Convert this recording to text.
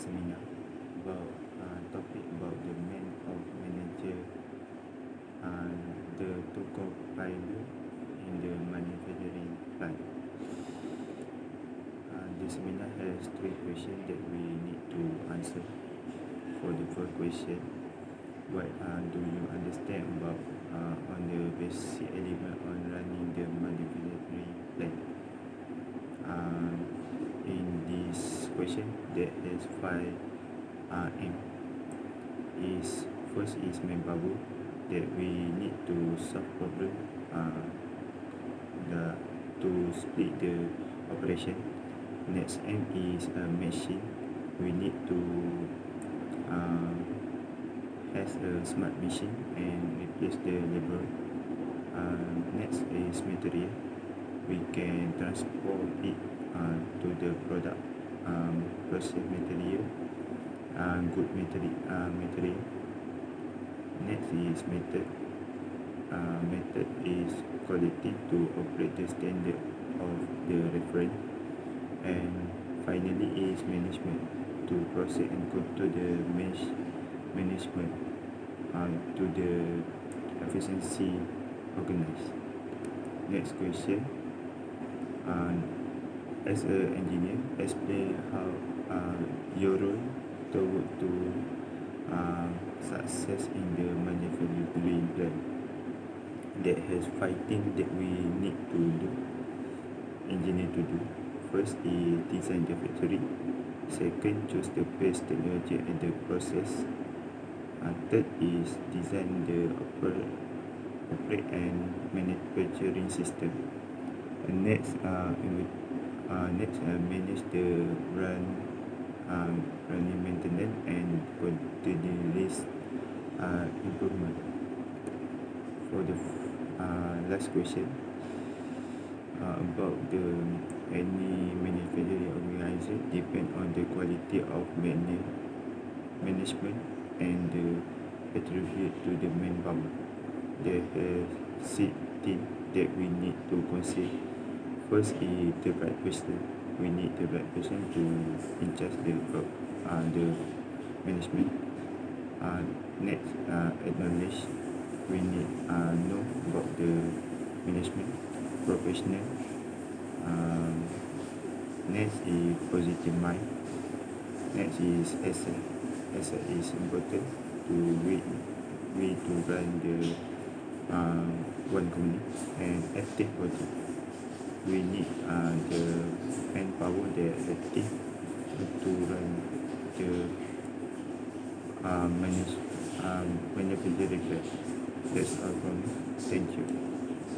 seminar about topic about the man of manager and the two co-pilot in the manufacturing plant. The seminar has 3 questions that we need to answer. For the first question, what do you understand about on the basic element on running the manufacturing plant? In this question, there is 5 M. First is manpower, that we need to solve problem to split the operation. Next M is machine. We need to have a smart machine and replace the labor. Next is material. We can transport it to the product, process material, good material. Next is method. Method is quality to operate the standard of the reference. And finally is management, to process and control the management to the efficiency organized. Next question, as an engineer, explain how your role toward to success in the manufacturing plant. That has 5 things that we need to do, engineer to do. First is design the factory. Second, choose the best technology and the process. Third is design the operate and manufacturing system. And next, manage the running maintenance and continuous improvement. For the last question, about any manufacturing organization depend on the quality of management and the attribute to the manpower. There are 6 things that we need to consider. First is the right person. We need the right person to in charge the management. Next, acknowledge. We need know about the management professional. Next is positive mind. Next is asset. Asset is important to we to run the one company. And active body. We need the manpower that active to run the manufacturing plant. That's all from me. Thank you.